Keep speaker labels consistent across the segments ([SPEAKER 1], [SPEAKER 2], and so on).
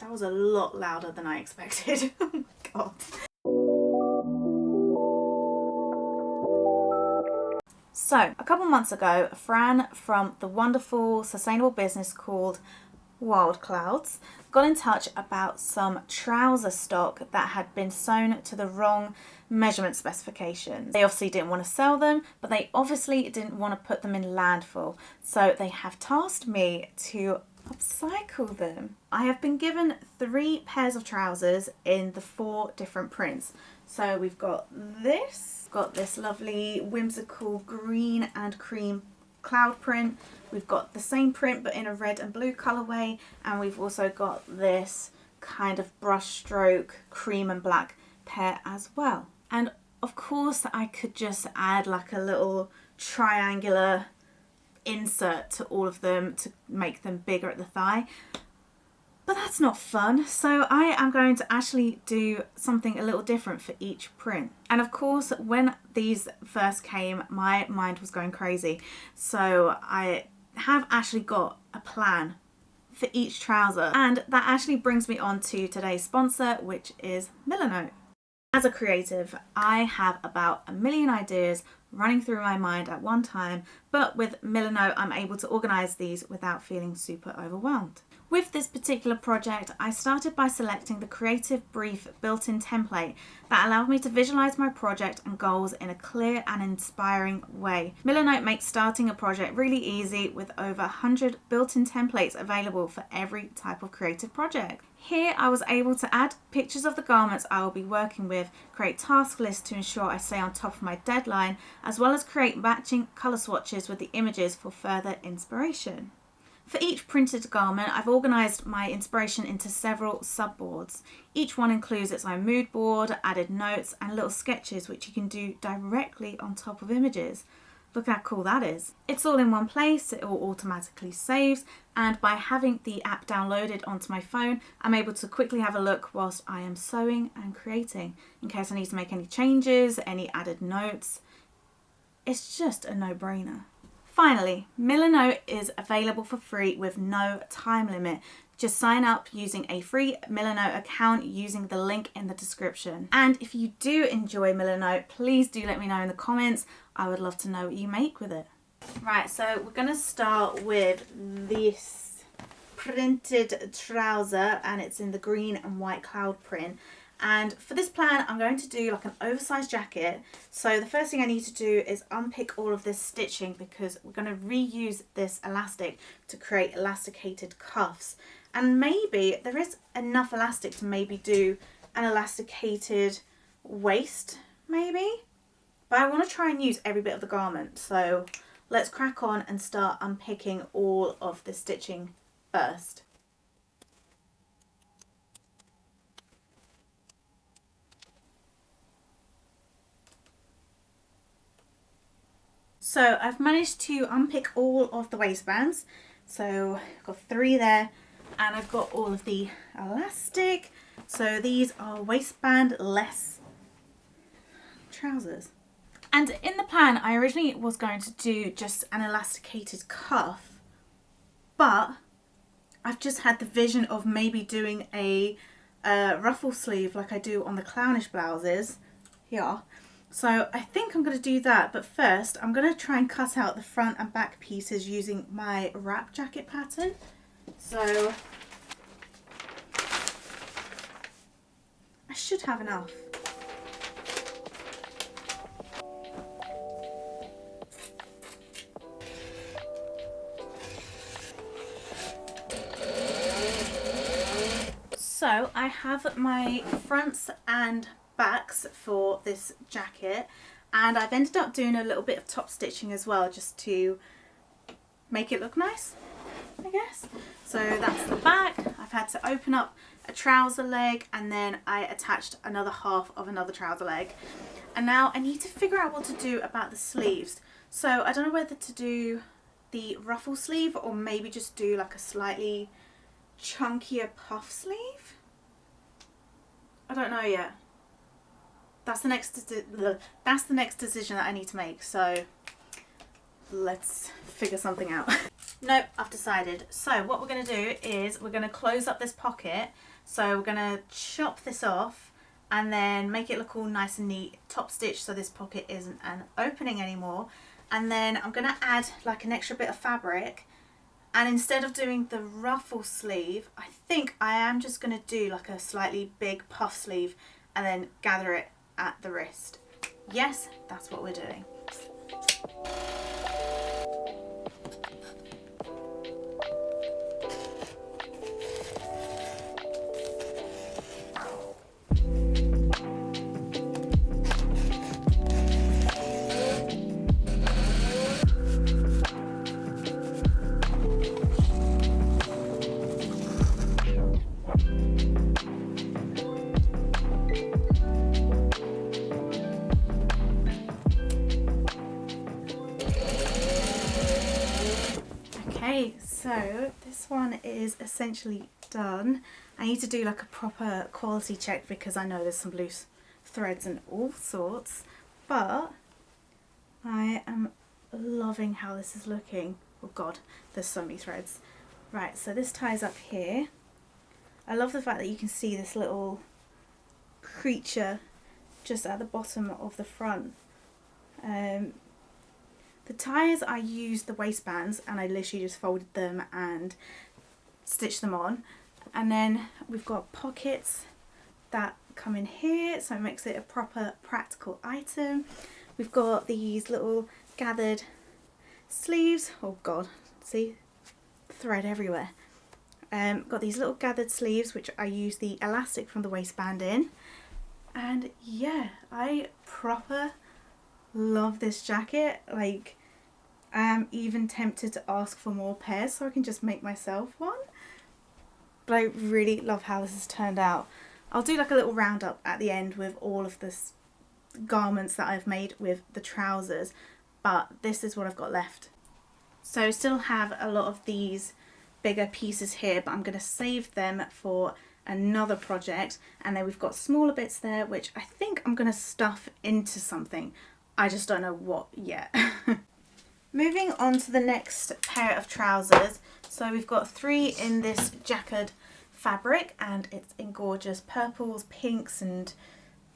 [SPEAKER 1] That was a lot louder than I expected. Oh my god. So, a couple months ago, Fran from the wonderful sustainable business called Wild Clouds got in touch about some trouser stock that had been sewn to the wrong measurement specifications. They obviously didn't want to sell them, but they obviously didn't want to put them in landfill. So they have tasked me to upcycle them. I have been given 3 pairs of trousers in the 4 different prints. So we've got this lovely whimsical green and cream cloud print. We've got the same print but in a red and blue colorway, and we've also got this kind of brush stroke cream and black pair as well. And of course I could just add like a little triangular insert to all of them to make them bigger at the thigh, but that's not fun. So I am going to actually do something a little different for each print. And of course, when these first came, my mind was going crazy. So I have actually got a plan for each trouser. And that actually brings me on to today's sponsor, which is Milanote. As a creative, I have about a million ideas running through my mind at one time, but with Milanote, I'm able to organize these without feeling super overwhelmed. With this particular project, I started by selecting the Creative Brief built-in template that allowed me to visualize my project and goals in a clear and inspiring way. Milanote makes starting a project really easy with over 100 built-in templates available for every type of creative project. Here I was able to add pictures of the garments I will be working with, create task lists to ensure I stay on top of my deadline, as well as create matching colour swatches with the images for further inspiration. For each printed garment, I've organised my inspiration into several subboards. Each one includes its own mood board, added notes and little sketches which you can do directly on top of images. Look how cool that is. It's all in one place, it all automatically saves, and by having the app downloaded onto my phone, I'm able to quickly have a look whilst I am sewing and creating, in case I need to make any changes, any added notes. It's just a no-brainer. Finally, Milanote is available for free with no time limit. Just sign up using a free Milanote account using the link in the description. And if you do enjoy Milanote, please do let me know in the comments. I would love to know what you make with it. Right, so we're going to start with this printed trouser, and it's in the green and white cloud print. And for this plan, I'm going to do like an oversized jacket. So the first thing I need to do is unpick all of this stitching, because we're going to reuse this elastic to create elasticated cuffs. And maybe there is enough elastic to maybe do an elasticated waist, maybe. But I want to try and use every bit of the garment. So let's crack on and start unpicking all of the stitching first. So I've managed to unpick all of the waistbands. So I've got 3 there, and I've got all of the elastic. So these are waistband-less trousers. And in the plan, I originally was going to do just an elasticated cuff, but I've just had the vision of maybe doing a ruffle sleeve like I do on the clownish blouses here. So I think I'm going to do that, but first I'm going to try and cut out the front and back pieces using my wrap jacket pattern. So I should have enough. So I have my fronts and backs for this jacket, and I've ended up doing a little bit of top stitching as well, just to make it look nice, I guess. So that's the back. I've had to open up a trouser leg, and then I attached another half of another trouser leg. And now I need to figure out what to do about the sleeves. So I don't know whether to do the ruffle sleeve or maybe just do like a slightly chunkier puff sleeve. I don't know yet. That's the next decision that I need to make, so let's figure something out. Nope, I've decided. So what we're going to do is we're going to close up this pocket. So we're going to chop this off and then make it look all nice and neat, top stitch so this pocket isn't an opening anymore. And then I'm going to add like an extra bit of fabric, and instead of doing the ruffle sleeve, I think I am just going to do like a slightly big puff sleeve and then gather it at the wrist. Yes, that's what we're doing. Okay, so this one is essentially done. I need to do like a proper quality check because I know there's some loose threads and all sorts, but I am loving how this is looking. Oh god, there's so many threads. Right, so this ties up here. I love the fact that you can see this little creature just at the bottom of the front. The ties, I used the waistbands and I literally just folded them and stitched them on. And then we've got pockets that come in here, so it makes it a proper practical item. We've got these little gathered sleeves. Oh god, see? Thread everywhere. Got these little gathered sleeves which I use the elastic from the waistband in. And yeah, I proper love this jacket. Like, I am even tempted to ask for more pairs so I can just make myself one. But I really love how this has turned out. I'll do like a little roundup at the end with all of the garments that I've made with the trousers, but this is what I've got left. So I still have a lot of these bigger pieces here, but I'm going to save them for another project. And then we've got smaller bits there which I think I'm going to stuff into something. I just don't know what yet. Moving on to the next pair of trousers. So we've got 3 in this jacquard fabric and it's in gorgeous purples, pinks and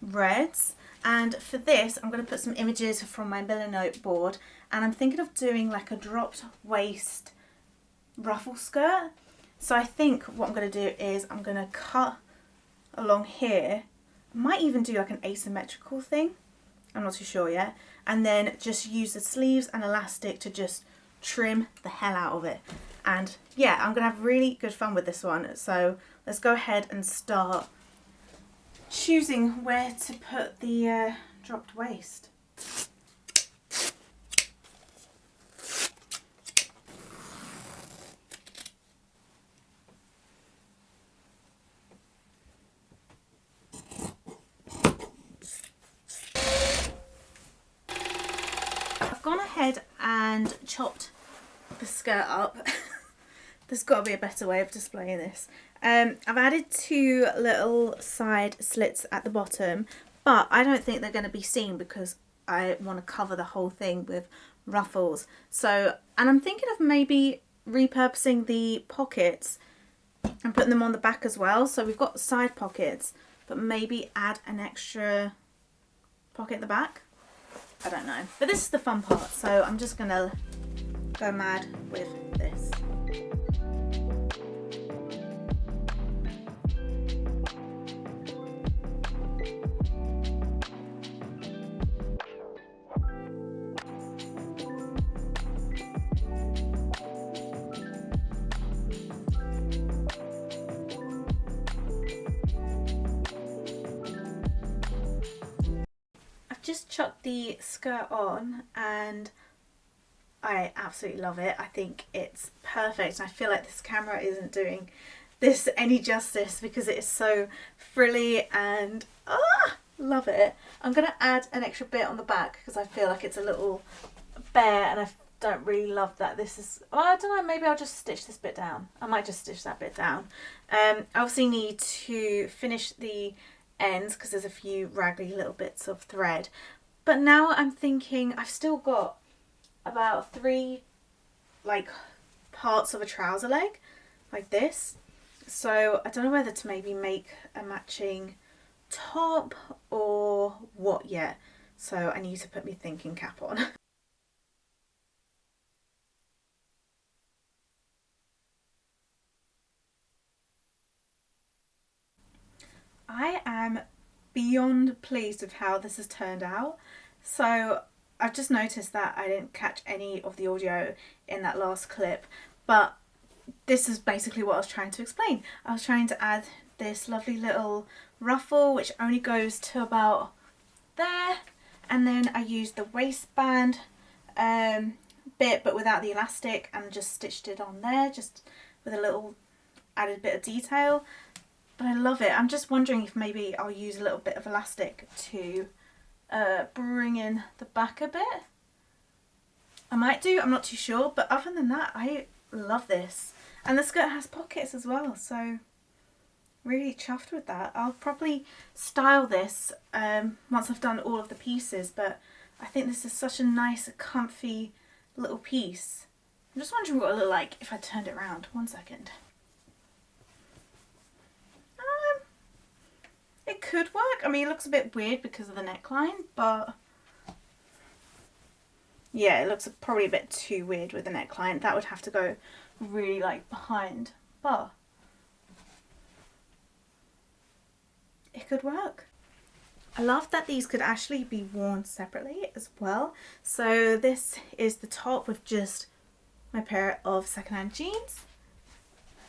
[SPEAKER 1] reds. And for this I'm going to put some images from my Milanote board, and I'm thinking of doing like a dropped waist ruffle skirt. So I think what I'm going to do is I'm going to cut along here. I might even do like an asymmetrical thing. I'm not too sure yet. And then just use the sleeves and elastic to just trim the hell out of it. And yeah, I'm going to have really good fun with this one. So let's go ahead and start choosing where to put the dropped waist. Gone ahead and chopped the skirt up. There's got to be a better way of displaying this. I've added 2 little side slits at the bottom, but I don't think they're going to be seen because I want to cover the whole thing with ruffles. So, and I'm thinking of maybe repurposing the pockets and putting them on the back as well. So we've got side pockets, but maybe add an extra pocket at the back. I don't know, but this is the fun part, so I'm just gonna go mad with this. Just chucked the skirt on and I absolutely love it. I think it's perfect, and I feel like this camera isn't doing this any justice because it is so frilly and love it. I'm going to add an extra bit on the back because I feel like it's a little bare and I don't really love that this is, I don't know, maybe I'll just stitch this bit down. I might just stitch that bit down. I obviously need to finish the ends because there's a few raggedy little bits of thread, but now I'm thinking I've still got about 3 like parts of a trouser leg like this. So I don't know whether to maybe make a matching top or what yet. So I need to put my thinking cap on. I am beyond pleased with how this has turned out. So I've just noticed that I didn't catch any of the audio in that last clip, but this is basically what I was trying to explain. I was trying to add this lovely little ruffle which only goes to about there, and then I used the waistband bit but without the elastic and just stitched it on there just with a little added bit of detail. But I love it. I'm just wondering if maybe I'll use a little bit of elastic to bring in the back a bit. I might do, I'm not too sure, but other than that I love this. And the skirt has pockets as well, so really chuffed with that. I'll probably style this once I've done all of the pieces, but I think this is such a nice comfy little piece. I'm just wondering what it would look like if I turned it around. One second. It could work. I mean, it looks a bit weird because of the neckline, but yeah, it looks probably a bit too weird with the neckline. That would have to go really like behind, but it could work. I love that these could actually be worn separately as well. So this is the top with just my pair of secondhand jeans.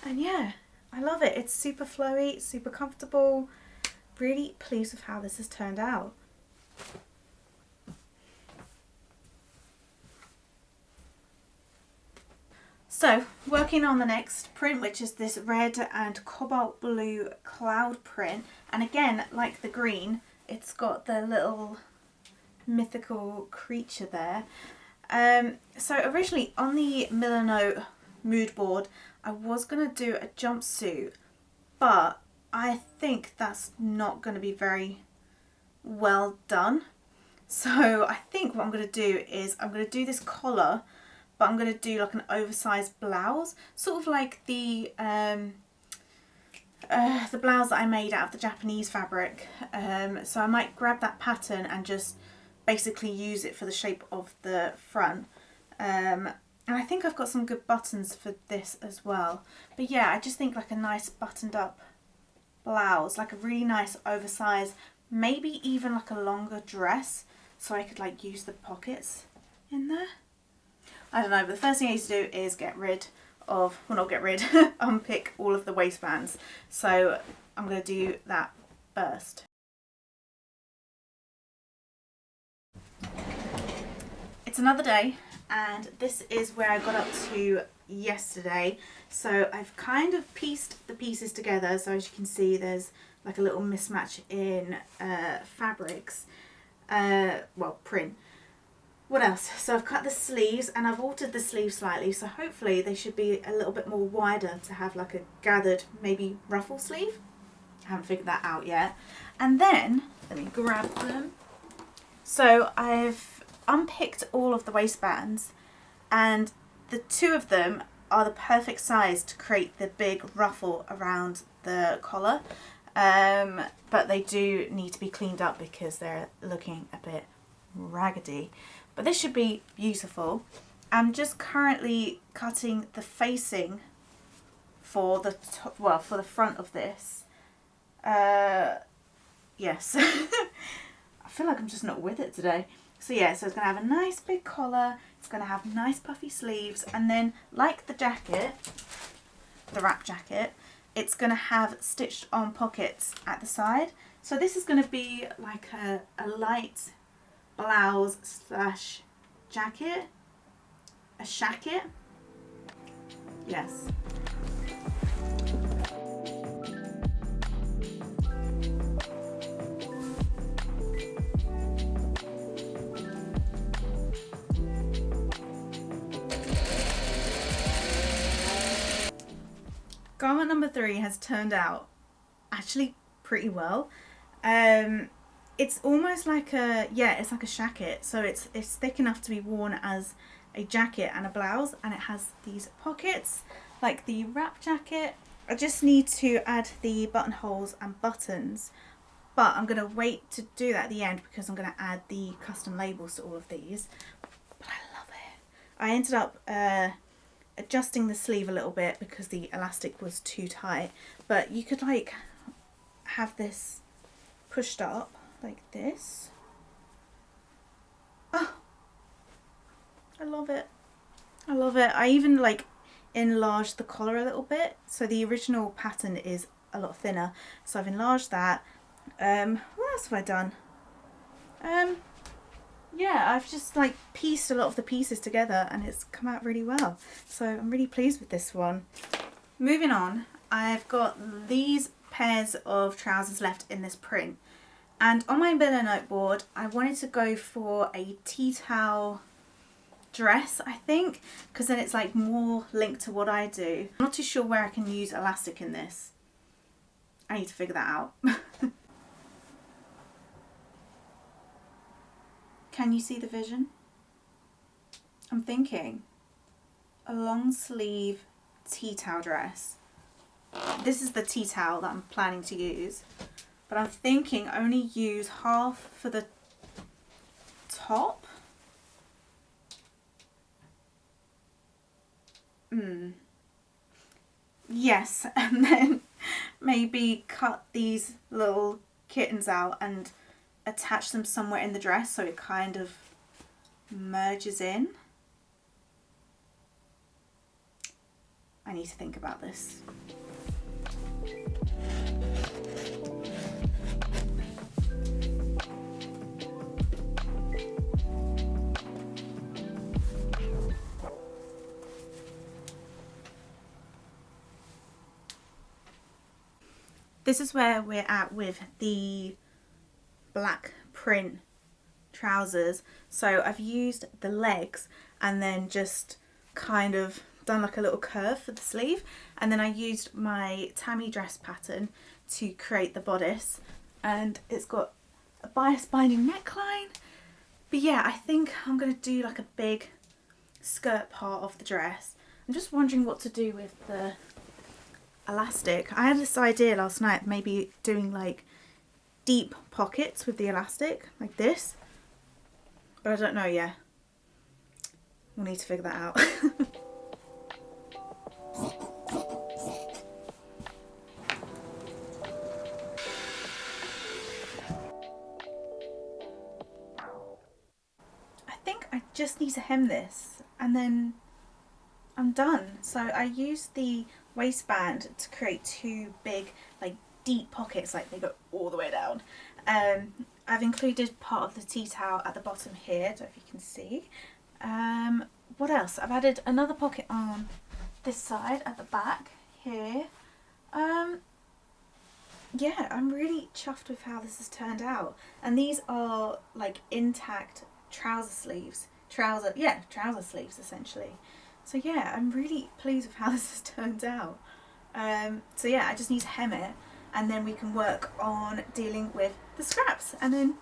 [SPEAKER 1] And yeah, I love it. It's super flowy, super comfortable. Really pleased with how this has turned out. So working on the next print, which is this red and cobalt blue cloud print, and again like the green, it's got the little mythical creature there. So originally on the Milanote mood board I was going to do a jumpsuit, but I think that's not going to be very well done. So I think what I'm going to do is I'm going to do this collar, but I'm going to do like an oversized blouse, sort of like the blouse that I made out of the Japanese fabric. So I might grab that pattern and just basically use it for the shape of the front. And I think I've got some good buttons for this as well. But yeah, I just think like a nice buttoned up blouse, like a really nice oversized, maybe even like a longer dress, so I could like use the pockets in there. I don't know, but the first thing I need to do is get rid of, well not get rid, unpick all of the waistbands. So I'm going to do that first. It's another day, and this is where I got up to yesterday. So I've kind of pieced the pieces together, so as you can see there's like a little mismatch in fabrics, well print. What else? So I've cut the sleeves and I've altered the sleeves slightly, so hopefully they should be a little bit more wider to have like a gathered maybe ruffle sleeve. I haven't figured that out yet. And then let me grab them. So I've unpicked all of the waistbands, and the two of them are the perfect size to create the big ruffle around the collar, but they do need to be cleaned up because they're looking a bit raggedy. But this should be beautiful. I'm just currently cutting the facing for the top, well, for the front of this. Yes. I feel like I'm just not with it today. So yeah, so it's going to have a nice big collar, it's going to have nice puffy sleeves, and then like the jacket, the wrap jacket, it's going to have stitched on pockets at the side. So this is going to be like a light blouse slash jacket, a shacket. Yes. Garment number 3 has turned out actually pretty well. It's almost like a, yeah, it's like a shacket, so it's thick enough to be worn as a jacket and a blouse, and it has these pockets like the wrap jacket. I just need to add the buttonholes and buttons, but I'm going to wait to do that at the end because I'm going to add the custom labels to all of these. But I love it. I ended up adjusting the sleeve a little bit because the elastic was too tight, but you could like have this pushed up like this. Oh, I love it. I love it. I even like enlarged the collar a little bit. So the original pattern is a lot thinner, so I've enlarged that. What else have I done? Yeah, I've just like pieced a lot of the pieces together and it's come out really well. So I'm really pleased with this one. Moving on, I've got these pairs of trousers left in this print. And on my Milanote board, I wanted to go for a tea towel dress, I think, because then it's like more linked to what I do. I'm not too sure where I can use elastic in this. I need to figure that out. Can you see the vision? I'm thinking a long sleeve tea towel dress. This is the tea towel that I'm planning to use, but I'm thinking only use half for the top. Yes, and then maybe cut these little kittens out and attach them somewhere in the dress so it kind of merges in. I need to think about this. This is where we're at with the black print trousers. So I've used the legs and then just kind of done like a little curve for the sleeve, and then I used my Tammy dress pattern to create the bodice, and it's got a bias binding neckline. But yeah, I think I'm going to do like a big skirt part of the dress. I'm just wondering what to do with the elastic. I had this idea last night, maybe doing like deep pockets with the elastic like this, but I don't know yet. We'll need to figure that out. I think I just need to hem this and then I'm done. So I used the waistband to create two big like deep pockets, like they go all the way down. I've included part of the tea towel at the bottom here, I don't know if you can see. What else? I've added another pocket on this side at the back here. Yeah, I'm really chuffed with how this has turned out. And these are like intact trouser sleeves. Trouser sleeves essentially. So yeah, I'm really pleased with how this has turned out. So yeah, I just need to hem it and then we can work on dealing with the scraps and then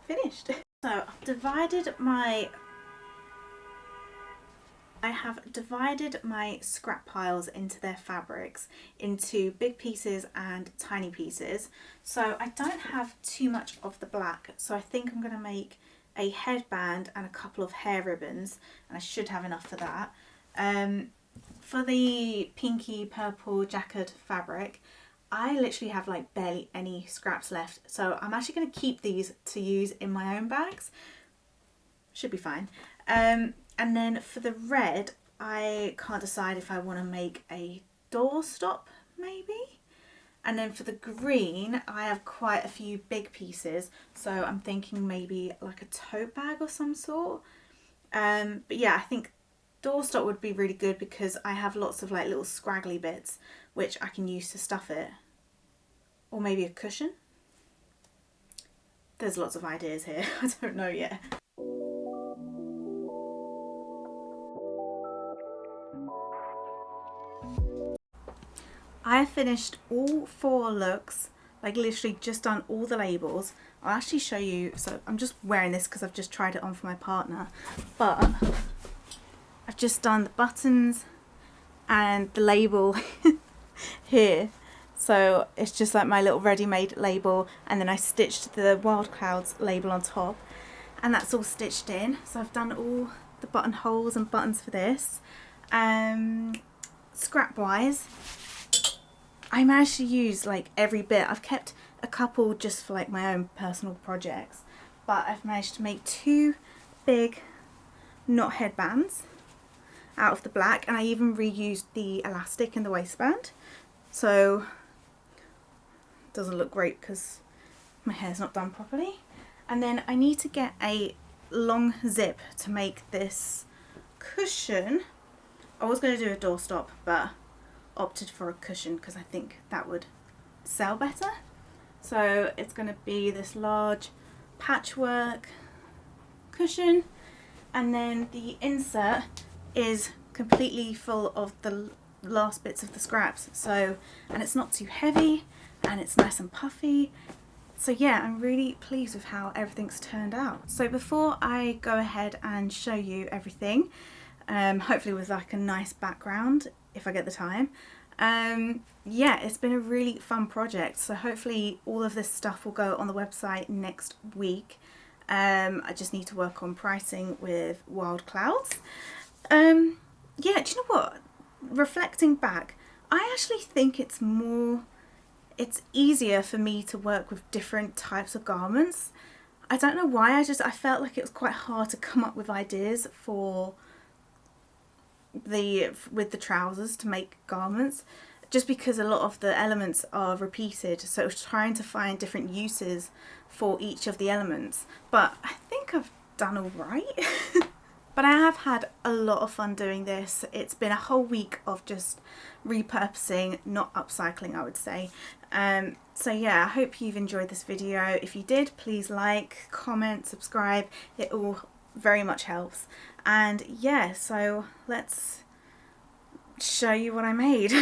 [SPEAKER 1] finished. So I have divided my scrap piles into their fabrics into big pieces and tiny pieces. So I don't have too much of the black, so I think I'm going to make a headband and a couple of hair ribbons, and I should have enough for that. For the pinky purple jacquard fabric, I literally have like barely any scraps left, so I'm actually going to keep these to use in my own bags. Should be fine. And then for the red, I can't decide if I want to make a doorstop maybe. And then for the green, I have quite a few big pieces, so I'm thinking maybe like a tote bag of some sort. But yeah, I think doorstop would be really good because I have lots of like little scraggly bits which I can use to stuff it. Or maybe a cushion. There's lots of ideas here. I don't know yet. I finished all 4 looks, like literally just done all the labels. I'll actually show you, so I'm just wearing this because I've just tried it on for my partner, but just done the buttons and the label here. So it's just like my little ready-made label, and then I stitched the Wild Clouds label on top, and that's all stitched in. So I've done all the buttonholes and buttons for this. Scrap wise, I managed to use like every bit. I've kept a couple just for like my own personal projects, but I've managed to make 2 big knot headbands out of the black, and I even reused the elastic in the waistband. So it doesn't look great because my hair's not done properly. And then I need to get a long zip to make this cushion. I was going to do a doorstop, but opted for a cushion because I think that would sell better. So it's going to be this large patchwork cushion, and then the insert is completely full of the last bits of the scraps. So, and it's not too heavy, and it's nice and puffy. So yeah, I'm really pleased with how everything's turned out. So before I go ahead and show you everything, hopefully with like a nice background if I get the time, yeah, it's been a really fun project. So hopefully all of this stuff will go on the website next week. I just need to work on pricing with Wild Clouds. Yeah, do you know what? Reflecting back, I actually think it's easier for me to work with different types of garments. I don't know why, I felt like it was quite hard to come up with ideas for with the trousers to make garments, just because a lot of the elements are repeated, so trying to find different uses for each of the elements. But I think I've done all right. But I have had a lot of fun doing this. It's been a whole week of just repurposing, not upcycling, I would say. So yeah, I hope you've enjoyed this video. If you did, please like, comment, subscribe. It all very much helps. And yeah, so let's show you what I made.